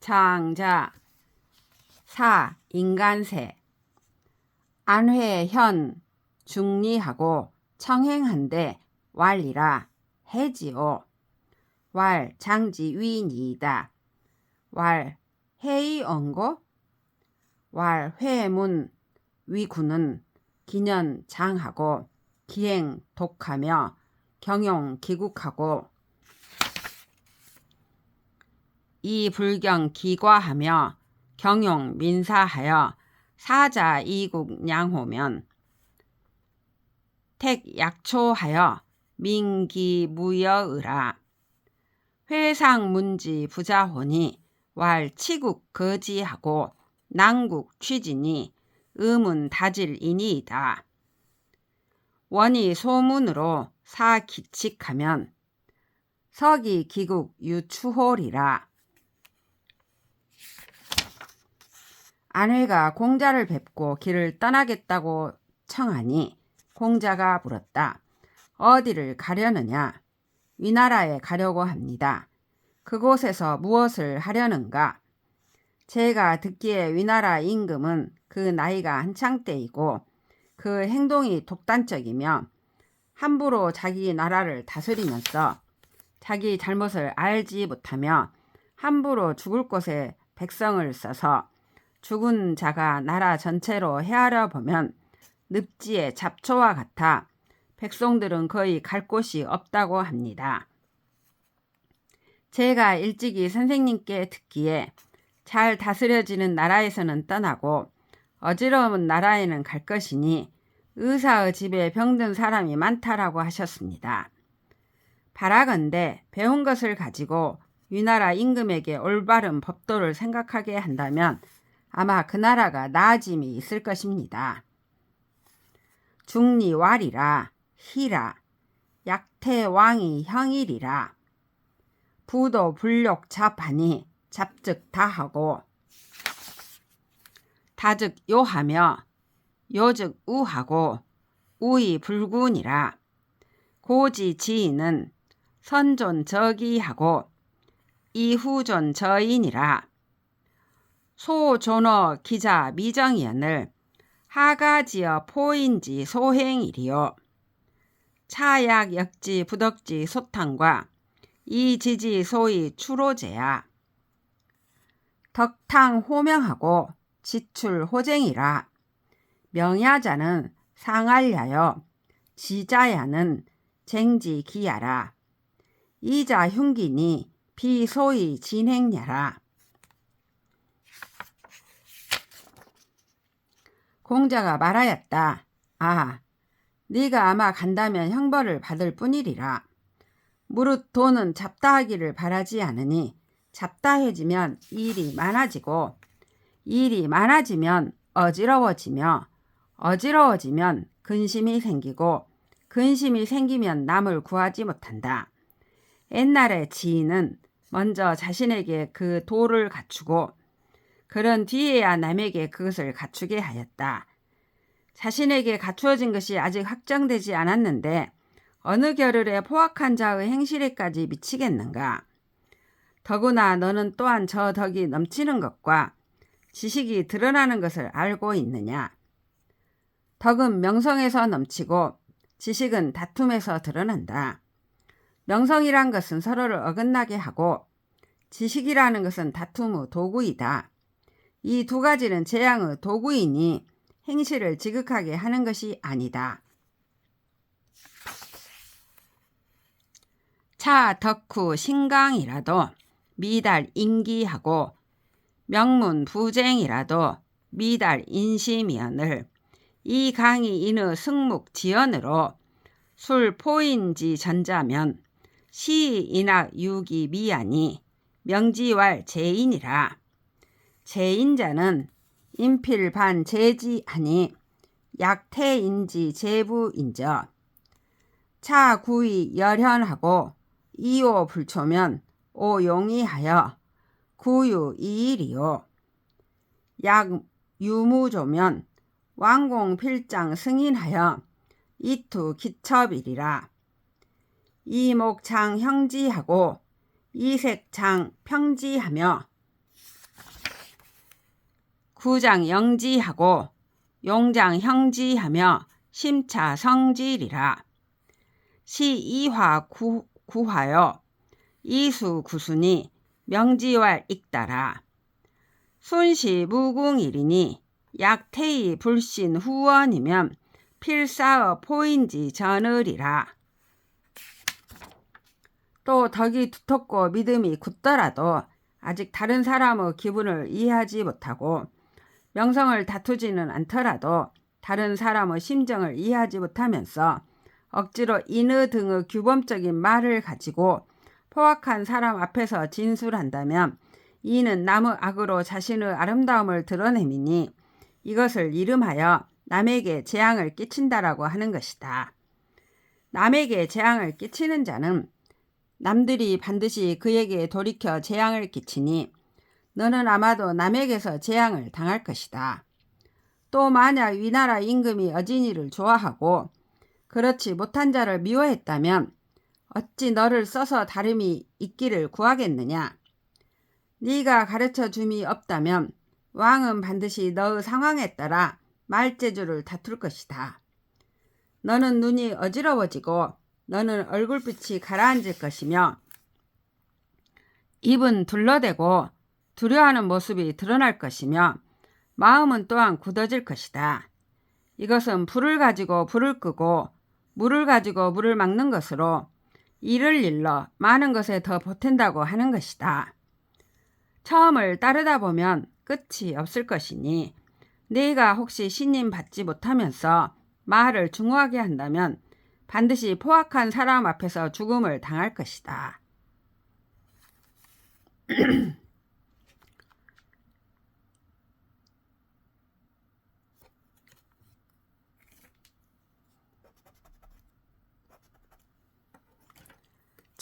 장자 사 인간세 안회 현 중리하고 청행한데 왈이라 해지오 왈 장지 위니이다 왈 해의 언고 왈 회문 위구는 기년 장하고 기행 독하며 경용 기국하고 이 불경 기과하며 경용 민사하여 사자 이국 냥호면 택 약초하여 민기무여의라 회상 문지 부자혼이 왈 치국 거지하고 난국 취진이 의문 다질이니이다. 원이 소문으로 사기칙하면 서기 기국 유추홀이라. 아내가 공자를 뵙고 길을 떠나겠다고 청하니 공자가 물었다. 어디를 가려느냐? 위나라에 가려고 합니다. 그곳에서 무엇을 하려는가? 제가 듣기에 위나라 임금은 그 나이가 한창 때이고 그 행동이 독단적이며 함부로 자기 나라를 다스리면서 자기 잘못을 알지 못하며 함부로 죽을 곳에 백성을 써서 죽은 자가 나라 전체로 헤아려 보면 늪지의 잡초와 같아 백성들은 거의 갈 곳이 없다고 합니다. 제가 일찍이 선생님께 듣기에 잘 다스려지는 나라에서는 떠나고 어지러운 나라에는 갈 것이니 의사의 집에 병든 사람이 많다라고 하셨습니다. 바라건대 배운 것을 가지고 위나라 임금에게 올바른 법도를 생각하게 한다면 아마 그 나라가 나아짐이 있을 것입니다. 중리왈이라 희라 약태왕이 형일이라 부도 불욕 잡하니 잡즉 다하고 다즉 요하며 요즉 우하고 우이 불군이라 고지 지인은 선존 저기하고 이후존 저인이라 소존어 기자 미정연을 하가지어 포인지 소행이리요 차약 역지 부덕지 소탕과 이지지 소위 추로제야 덕탕 호명하고 지출 호쟁이라 명야자는 상알야여 지자야는 쟁지 기야라 이자 흉기니 비소위 진행야라. 공자가 말하였다. 아, 네가 아마 간다면 형벌을 받을 뿐이리라. 무릇 돈은 잡다하기를 바라지 않으니 잡다해지면 일이 많아지고 일이 많아지면 어지러워지며 어지러워지면 근심이 생기고 근심이 생기면 남을 구하지 못한다. 옛날에 지인은 먼저 자신에게 그 도를 갖추고 그런 뒤에야 남에게 그것을 갖추게 하였다. 자신에게 갖추어진 것이 아직 확정되지 않았는데 어느 겨를에 포악한 자의 행실에까지 미치겠는가? 더구나 너는 또한 저 덕이 넘치는 것과 지식이 드러나는 것을 알고 있느냐? 덕은 명성에서 넘치고 지식은 다툼에서 드러난다. 명성이란 것은 서로를 어긋나게 하고 지식이라는 것은 다툼의 도구이다. 이 두 가지는 재앙의 도구이니 행실을 지극하게 하는 것이 아니다. 차 덕후 신강이라도 미달 인기하고 명문 부쟁이라도 미달 인심이언을 이 강이 인의 승묵 지연으로 술 포인지 전자면 시 인학 유기 미하니 명지왈 제인이라. 제인자는 인필반 제지하니 약태인지 제부인저 차 구이 열현하고 이오 불초면 오용이하여 구유 이일이요 약 유무조면 왕공필장 승인하여 이투 기첩이리라. 이목장 형지하고 이색장 평지하며 구장 영지하고 용장 형지하며 심차 성질이라. 시 이화 구화요 이수 구순이 명지왈 익다라. 순시 무궁일이니 약태이 불신 후원이면 필사의 포인지 전을이라. 또 덕이 두텁고 믿음이 굳더라도 아직 다른 사람의 기분을 이해하지 못하고 명성을 다투지는 않더라도 다른 사람의 심정을 이해하지 못하면서 억지로 인의 등의 규범적인 말을 가지고 포악한 사람 앞에서 진술한다면 이는 남의 악으로 자신의 아름다움을 드러내미니 이것을 이름하여 남에게 재앙을 끼친다라고 하는 것이다. 남에게 재앙을 끼치는 자는 남들이 반드시 그에게 돌이켜 재앙을 끼치니 너는 아마도 남에게서 재앙을 당할 것이다. 또 만약 위나라 임금이 어진이를 좋아하고 그렇지 못한 자를 미워했다면 어찌 너를 써서 다름이 있기를 구하겠느냐. 네가 가르쳐 줌이 없다면 왕은 반드시 너의 상황에 따라 말재주를 다툴 것이다. 너는 눈이 어지러워지고 너는 얼굴빛이 가라앉을 것이며 입은 둘러대고 두려워하는 모습이 드러날 것이며 마음은 또한 굳어질 것이다. 이것은 불을 가지고 불을 끄고 물을 가지고 물을 막는 것으로 이를 일러 많은 것에 더 보탠다고 하는 것이다. 처음을 따르다 보면 끝이 없을 것이니 네가 혹시 신임 받지 못하면서 말을 중후하게 한다면 반드시 포악한 사람 앞에서 죽음을 당할 것이다.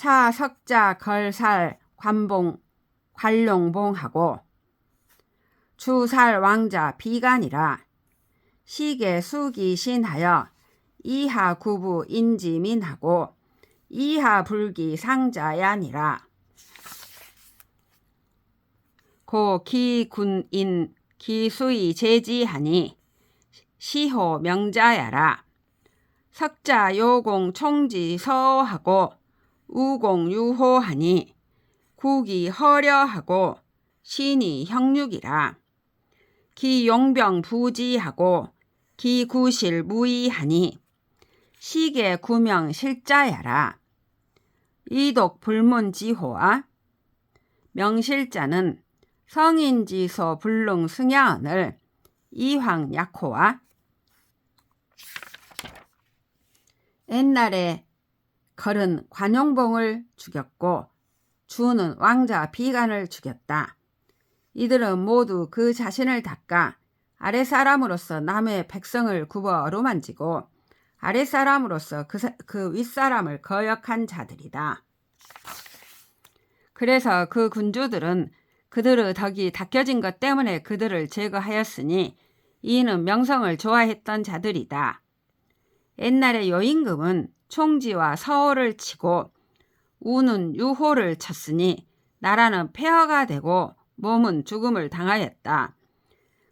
차, 석자, 걸살, 관봉, 관룡봉하고 주살, 왕자, 비간이라. 시계, 수기, 신하여 이하, 구부, 인지민하고 이하, 불기, 상자야니라. 고, 기, 군인, 기수이, 제지하니 시호, 명자야라. 석자, 요공, 총지, 서하고 우공, 유호하니 국이 허려하고 신이 형육이라. 기, 용병, 부지하고 기, 구실, 무의하니 시계, 구명, 실자야라. 이독, 불문, 지호와 명실자는 성인지소, 불능, 승야언을 이황, 약호와. 옛날에 걸은 관용봉을 죽였고 주는 왕자 비간을 죽였다. 이들은 모두 그 자신을 닦아 아랫사람으로서 남의 백성을 굽어 어루만지고 아랫사람으로서 그 윗사람을 거역한 자들이다. 그래서 그 군주들은 그들의 덕이 닦여진 것 때문에 그들을 제거하였으니 이는 명성을 좋아했던 자들이다. 옛날에 요임금은 총지와 서호를 치고 우는 유호를 쳤으니 나라는 폐허가 되고 몸은 죽음을 당하였다.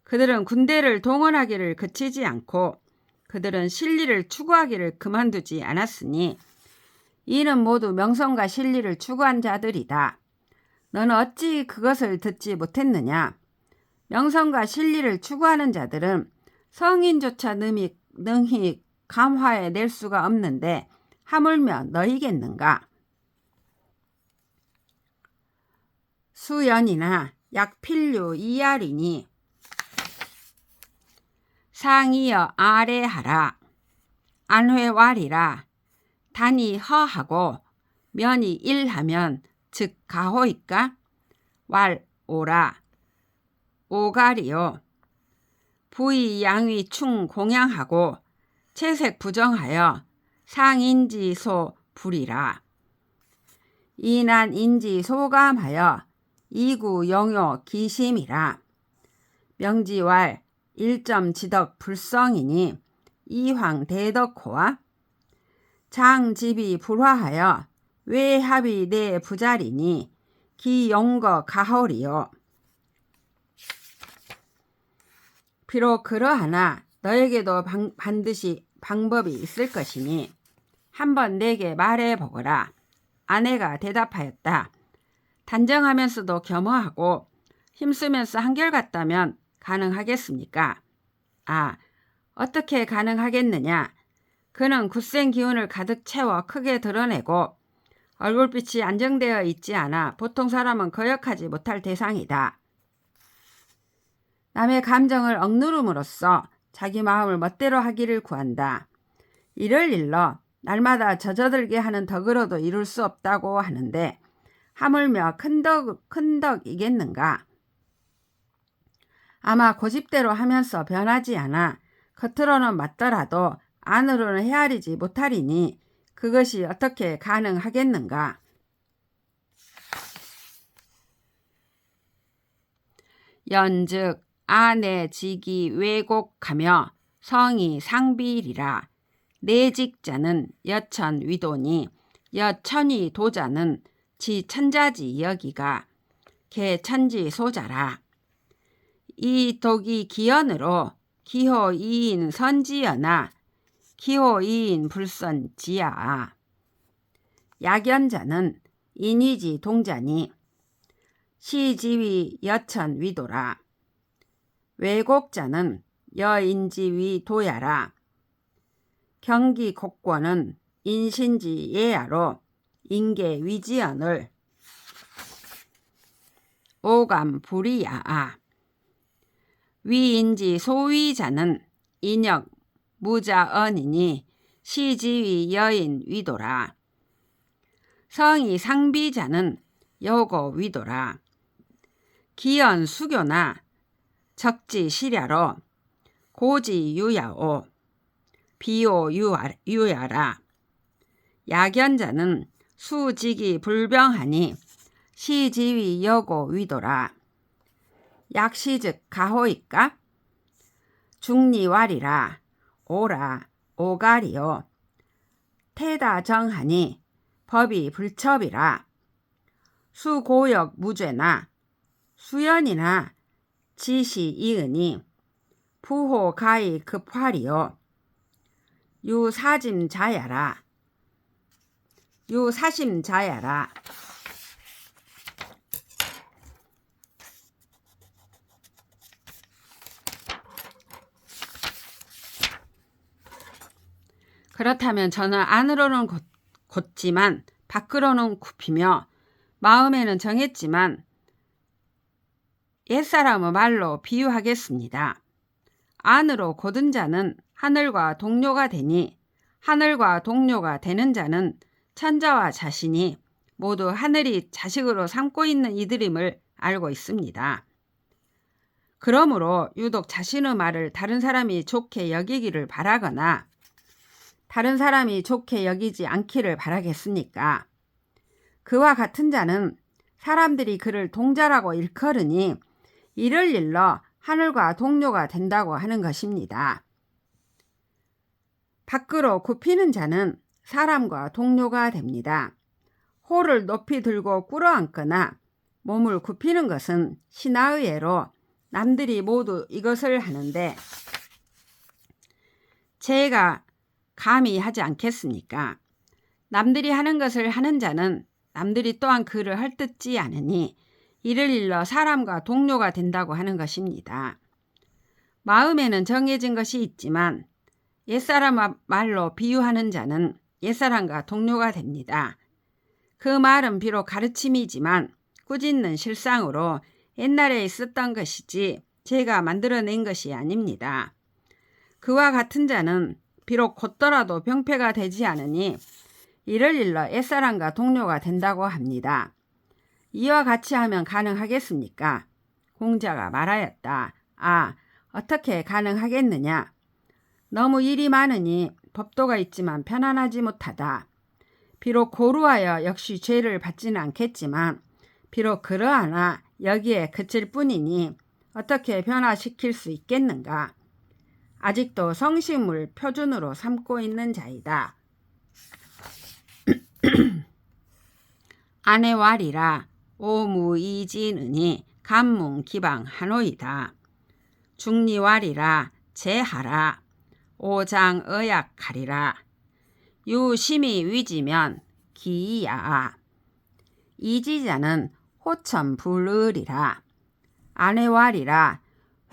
그들은 군대를 동원하기를 그치지 않고 그들은 실리를 추구하기를 그만두지 않았으니 이는 모두 명성과 실리를 추구한 자들이다. 너는 어찌 그것을 듣지 못했느냐? 명성과 실리를 추구하는 자들은 성인조차 능히 감화해 낼 수가 없는데 하물며 너희겠는가? 수연이나 약필류 이하리니 상이여 아래하라. 안회왈이라. 단이 허하고 면이 일하면 즉 가호이까? 왈 오라. 오가리요. 부의 양위 충 공양하고 채색 부정하여 상인지소 불이라. 이난 인지 소감하여 이구 영요 기심이라. 명지왈 일점 지덕 불성이니 이황 대덕호와 장집이 불화하여 외합이 내 부자리니 기용거 가허리요. 비록 그러하나 너에게도 반드시 방법이 있을 것이니 한번 내게 말해 보거라. 아내가 대답하였다. 단정하면서도 겸허하고 힘쓰면서 한결같다면 가능하겠습니까? 아, 어떻게 가능하겠느냐? 그는 굳센 기운을 가득 채워 크게 드러내고 얼굴빛이 안정되어 있지 않아 보통 사람은 거역하지 못할 대상이다. 남의 감정을 억누름으로써 자기 마음을 멋대로 하기를 구한다. 이를 일러 날마다 젖어들게 하는 덕으로도 이룰 수 없다고 하는데 하물며 큰 덕이겠는가? 아마 고집대로 하면서 변하지 않아 겉으로는 맞더라도 안으로는 헤아리지 못하리니 그것이 어떻게 가능하겠는가? 연즉 아내 직이 왜곡하며 성이 상비리라. 내직자는 여천 위도니 여천이 도자는 지 천자지 여기가 개천지 소자라. 이 독이 기연으로 기호 이인 선지여나 기호 이인 불선지야. 약연자는 인위지 동자니 시지위 여천 위도라. 왜곡자는 여인지위 도야라. 경기 곡권은 인신지 예야로 인계 위지연을 오감 불이야아. 위인지 소위자는 인역 무자언이니 시지위 여인 위도라. 성이 상비자는 여고 위도라. 기연 수교나 적지 시랴로 고지 유야오 비오 유야라. 약연자는 수직이 불병하니 시지위 여고 위도라. 약시즉 가호이까? 중리왈이라. 오라 오가리요. 태다 정하니 법이 불첩이라. 수고역 무죄나 수연이나 지시 이으니 부호 가히 급화리요. 유사심 자야라. 유사심 자야라. 그렇다면 저는 안으로는 곧지만 밖으로는 굽히며 마음에는 정했지만 옛사람의 말로 비유하겠습니다. 안으로 곧은 자는 하늘과 동료가 되니 하늘과 동료가 되는 자는 천자와 자신이 모두 하늘이 자식으로 삼고 있는 이들임을 알고 있습니다. 그러므로 유독 자신의 말을 다른 사람이 좋게 여기기를 바라거나 다른 사람이 좋게 여기지 않기를 바라겠습니까? 그와 같은 자는 사람들이 그를 동자라고 일컬으니 이를 일러 하늘과 동료가 된다고 하는 것입니다. 밖으로 굽히는 자는 사람과 동료가 됩니다. 호를 높이 들고 꿇어앉거나 몸을 굽히는 것은 신하의 예로 남들이 모두 이것을 하는데 제가 감히 하지 않겠습니까? 남들이 하는 것을 하는 자는 남들이 또한 그를 헐뜯지 않으니 이를 일러 사람과 동료가 된다고 하는 것입니다. 마음에는 정해진 것이 있지만 옛사람 말로 비유하는 자는 옛사람과 동료가 됩니다. 그 말은 비록 가르침이지만 꾸짖는 실상으로 옛날에 있었던 것이지 제가 만들어낸 것이 아닙니다. 그와 같은 자는 비록 곧더라도 병폐가 되지 않으니 이를 일러 옛사람과 동료가 된다고 합니다. 이와 같이 하면 가능하겠습니까? 공자가 말하였다. 아, 어떻게 가능하겠느냐? 너무 일이 많으니 법도가 있지만 편안하지 못하다. 비록 고루하여 역시 죄를 받지는 않겠지만 비록 그러하나 여기에 그칠 뿐이니 어떻게 변화시킬 수 있겠는가? 아직도 성심을 표준으로 삼고 있는 자이다. 아내와리라 오무이진은이 감문기방하노이다. 중리왈이라 제하라. 오장의약하리라. 유심이 위지면 기이야. 이지자는 호천불의리라. 아내왈이라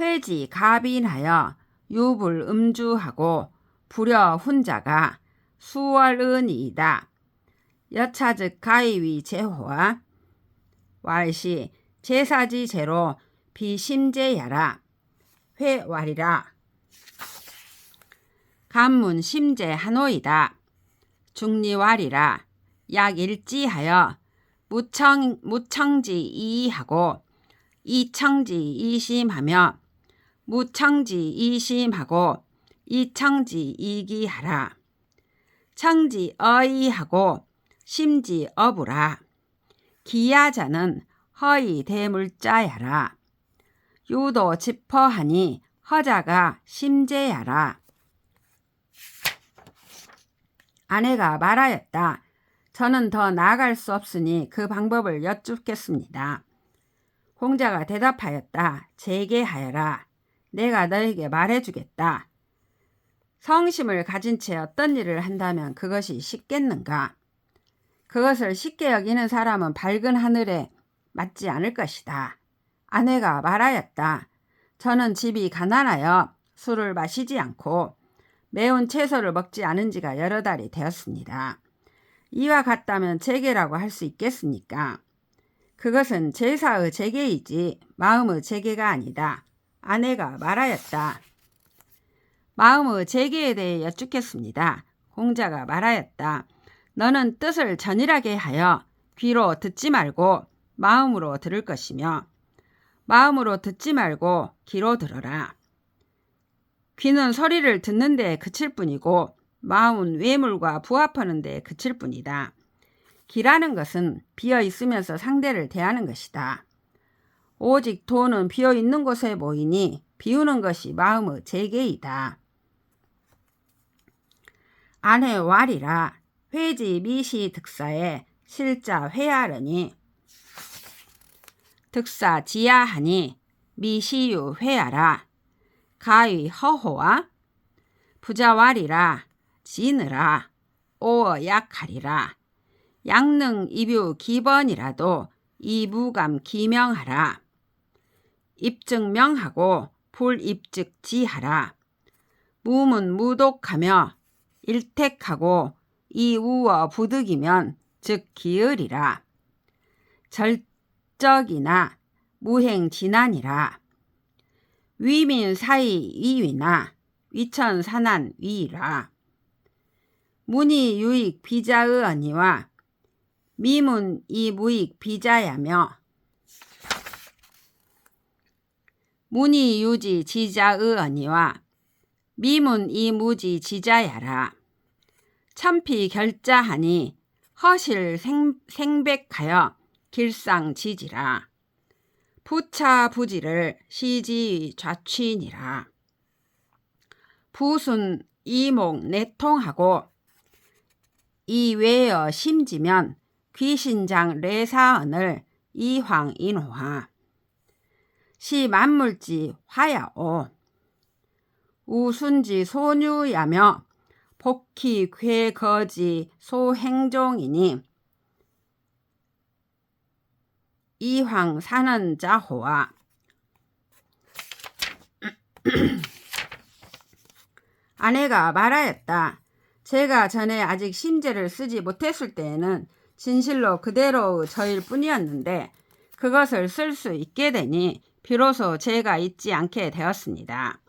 회지 가빈하여 유불음주하고 불여 훈자가 수월은이다. 여차즉 가위위 제호와 왈시 제사지 제로 비심제야라. 회왈이라 간문 심제 한호이다. 중리왈이라 약일지하여 무청지 이의하고 이청지 이심하며 무청지 이심하고 이청지 이기하라. 청지 어이하고 심지 어부라. 기야자는 허이 대물자야라. 유도 지퍼하니 허자가 심제야라. 아내가 말하였다. 저는 더 나아갈 수 없으니 그 방법을 여쭙겠습니다. 공자가 대답하였다. 재계하여라. 내가 너에게 말해주겠다. 성심을 가진 채 어떤 일을 한다면 그것이 쉽겠는가? 그것을 쉽게 여기는 사람은 밝은 하늘에 맞지 않을 것이다. 아내가 말하였다. 저는 집이 가난하여 술을 마시지 않고 매운 채소를 먹지 않은 지가 여러 달이 되었습니다. 이와 같다면 재계라고 할 수 있겠습니까? 그것은 제사의 재계이지 마음의 재계가 아니다. 아내가 말하였다. 마음의 재계에 대해 여쭙겠습니다. 공자가 말하였다. 너는 뜻을 전일하게 하여 귀로 듣지 말고 마음으로 들을 것이며 마음으로 듣지 말고 귀로 들어라. 귀는 소리를 듣는 데 그칠 뿐이고 마음은 외물과 부합하는 데 그칠 뿐이다. 귀라는 것은 비어 있으면서 상대를 대하는 것이다. 오직 도는 비어 있는 곳에 모이니 비우는 것이 마음의 재계이다. 아내왈이라 회지 미시 득사에 실자 회하려니 득사 지야하니 미시유 회하라. 가위 허호와 부자왈이라 지느라 오어 약하리라. 양능 이뷰 기번이라도 이무감 기명하라. 입증명하고 불입즉 지하라. 무문 무독하며 일택하고 이우어 부득이면 즉 기을이라. 절적이나 무행진안이라. 위민 사이 위위나 위천산한 위이라. 문이 유익 비자의 언니와 미문 이 무익 비자야며 문이 유지 지자의 언니와 미문 이 무지 지자야라. 천피 결자하니 허실 생백하여 길상지지라. 부차 부지를 시지 좌취니라. 부순 이목 내통하고 이외어 심지면 귀신장 레사언을 이황인호하. 시 만물지 화야오. 우순지 소유야며 복희 괴거지 소행종이니 이황 사는 자호와. 아내가 말하였다. 제가 전에 아직 심제를 쓰지 못했을 때에는 진실로 그대로의 저일 뿐이었는데 그것을 쓸 수 있게 되니 비로소 죄가 있지 않게 되었습니다.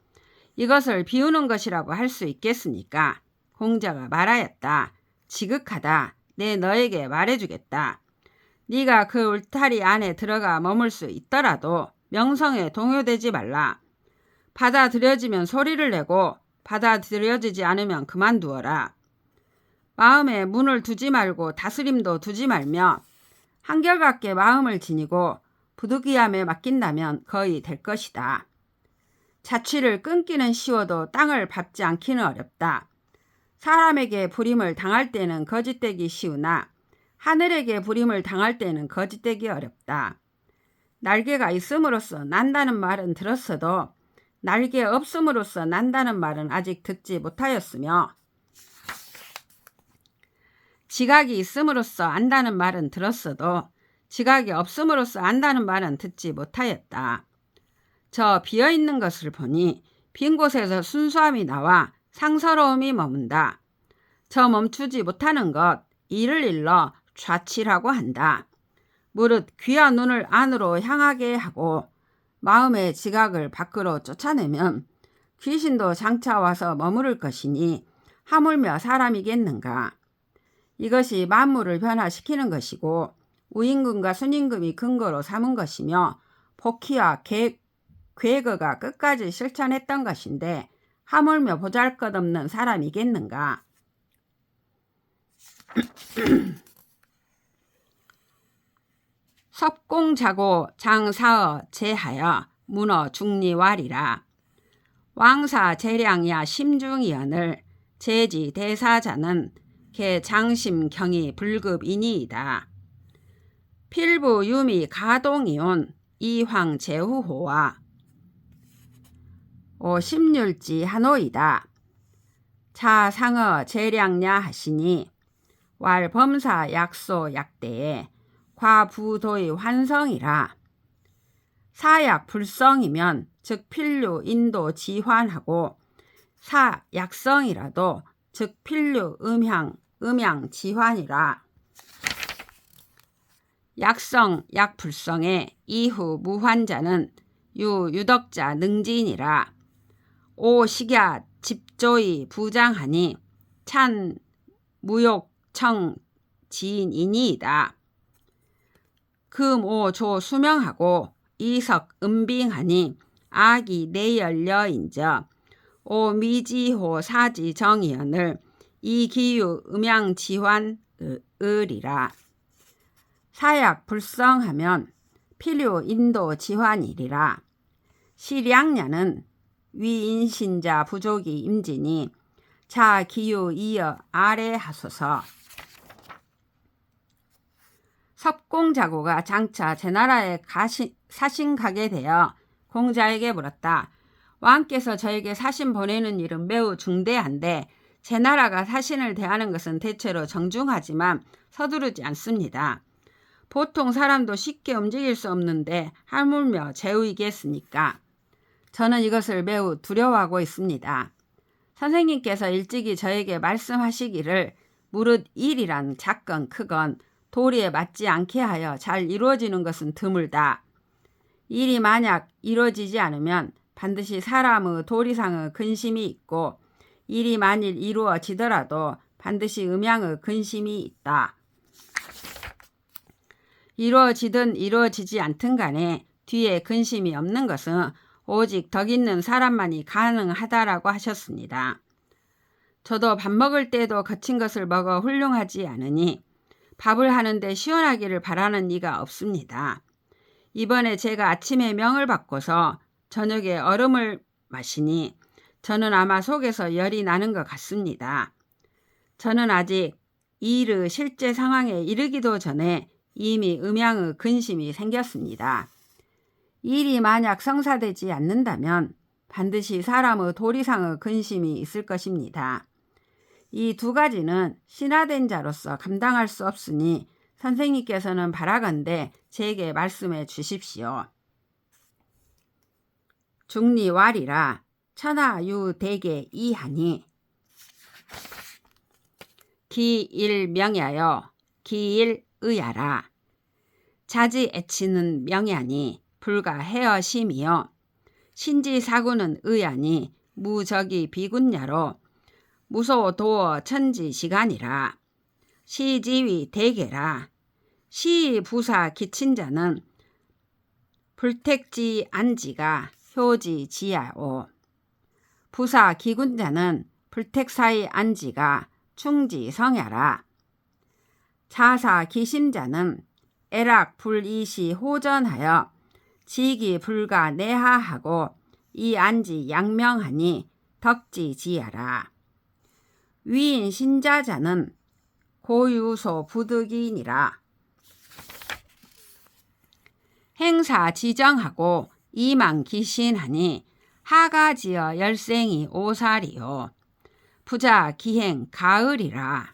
이것을 비우는 것이라고 할 수 있겠습니까? 공자가 말하였다. 지극하다. 내 너에게 말해주겠다. 네가 그 울타리 안에 들어가 머물 수 있더라도 명성에 동요되지 말라. 받아들여지면 소리를 내고 받아들여지지 않으면 그만두어라. 마음에 문을 두지 말고 다스림도 두지 말며 한결같게 마음을 지니고 부득이함에 맡긴다면 거의 될 것이다. 자취를 끊기는 쉬워도 땅을 밟지 않기는 어렵다. 사람에게 부림을 당할 때는 거짓되기 쉬우나 하늘에게 부림을 당할 때는 거짓되기 어렵다. 날개가 있음으로써 난다는 말은 들었어도 날개 없음으로써 난다는 말은 아직 듣지 못하였으며 지각이 있음으로써 안다는 말은 들었어도 지각이 없음으로써 안다는 말은 듣지 못하였다. 저 비어있는 것을 보니 빈 곳에서 순수함이 나와 상서로움이 머문다. 저 멈추지 못하는 것, 이를 일러 좌치라고 한다. 무릇 귀와 눈을 안으로 향하게 하고 마음의 지각을 밖으로 쫓아내면 귀신도 장차 와서 머무를 것이니 하물며 사람이겠는가. 이것이 만물을 변화시키는 것이고 우임금과 순임금이 근거로 삼은 것이며 복희와 괴거가 끝까지 실천했던 것인데 하물며 보잘것없는 사람이겠는가. 섭공자고 장사어 제하여 문어 중리왈이라. 왕사 재량야 심중이언을 제지 대사자는 개 장심경이 불급이니이다. 필부 유미 가동이온 이황 제후호와 오십률지 한호이다. 자상어 재량야 하시니 왈 범사 약소 약대에 과부도의 환성이라. 사약 불성이면 즉 필류 인도 지환하고 사약성이라도 즉 필류 음양 지환이라. 약성 약불성의 이후 무환자는 유덕자 능진이라. 오식야 집조의 부장하니 찬 무욕청 지인이니이다. 금오조 수명하고 이석 은빙하니 악이 내열려인저 오미지호 사지 정의연을 이기유 음양지환 을이라. 사약 불성하면 필요 인도 지환이리라. 시량야는 위인신자 부족이 임진이 자 기유 이어 아래 하소서. 섭공자고가 장차 제나라에 사신가게 되어 공자에게 물었다. 왕께서 저에게 사신 보내는 일은 매우 중대한데 제나라가 사신을 대하는 것은 대체로 정중하지만 서두르지 않습니다. 보통 사람도 쉽게 움직일 수 없는데 하물며 제후이겠습니까? 저는 이것을 매우 두려워하고 있습니다. 선생님께서 일찍이 저에게 말씀하시기를 무릇 일이란 작건 크건 도리에 맞지 않게 하여 잘 이루어지는 것은 드물다. 일이 만약 이루어지지 않으면 반드시 사람의 도리상의 근심이 있고 일이 만일 이루어지더라도 반드시 음양의 근심이 있다. 이루어지든 이루어지지 않든 간에 뒤에 근심이 없는 것은 오직 덕 있는 사람만이 가능하다라고 하셨습니다. 저도 밥 먹을 때도 거친 것을 먹어 훌륭하지 않으니 밥을 하는데 시원하기를 바라는 이가 없습니다. 이번에 제가 아침에 명을 받고서 저녁에 얼음을 마시니 저는 아마 속에서 열이 나는 것 같습니다. 저는 아직 일의 실제 상황에 이르기도 전에 이미 음양의 근심이 생겼습니다. 일이 만약 성사되지 않는다면 반드시 사람의 도리상의 근심이 있을 것입니다. 이 두 가지는 신하된 자로서 감당할 수 없으니 선생님께서는 바라건대 제게 말씀해 주십시오. 중리왈이라. 천하유대계 이하니 기일명야여 기일의야라. 자지애치는 명야니 불가 헤어심이여 신지사구는 의야니 무적이 비군야로 무소도어 천지시간이라. 시지위 대계라. 시부사 기친자는 불택지 안지가 효지지야오. 부사 기군자는 불택사의 안지가 충지성야라. 자사 기심자는 애락 불이시 호전하여 지기 불가 내하하고 이 안지 양명하니 덕지지야라. 위인 신자자는 고유소 부득이니라. 행사 지정하고 이망 기신하니 하가지어 열생이 오살이요 부자 기행 가을이라.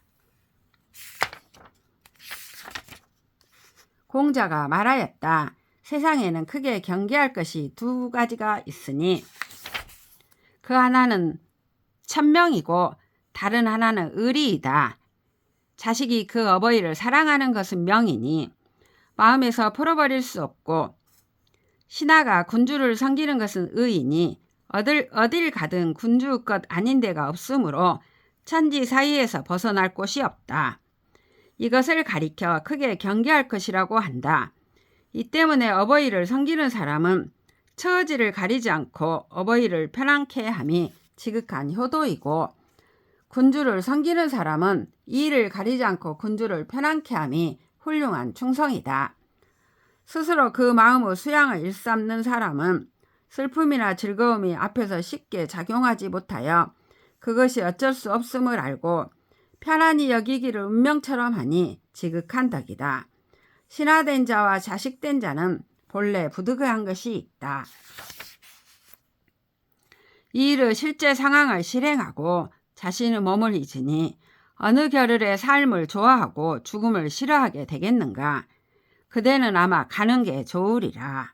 공자가 말하였다. 세상에는 크게 경계할 것이 두 가지가 있으니 그 하나는 천명이고 다른 하나는 의리이다. 자식이 그 어버이를 사랑하는 것은 명이니 마음에서 풀어버릴 수 없고 신하가 군주를 섬기는 것은 의이니 어딜 가든 군주 것 아닌 데가 없으므로 천지 사이에서 벗어날 곳이 없다. 이것을 가리켜 크게 경계할 것이라고 한다. 이 때문에 어버이를 섬기는 사람은 처지를 가리지 않고 어버이를 편안케 함이 지극한 효도이고 군주를 섬기는 사람은 이를 가리지 않고 군주를 편안케 함이 훌륭한 충성이다. 스스로 그 마음의 수양을 일삼는 사람은 슬픔이나 즐거움이 앞에서 쉽게 작용하지 못하여 그것이 어쩔 수 없음을 알고 편안히 여기기를 운명처럼 하니 지극한 덕이다. 신하된 자와 자식된 자는 본래 부득이한 것이 있다. 이 일의 실제 상황을 실행하고 자신의 몸을 잊으니 어느 겨를의 삶을 좋아하고 죽음을 싫어하게 되겠는가? 그대는 아마 가는 게 좋으리라.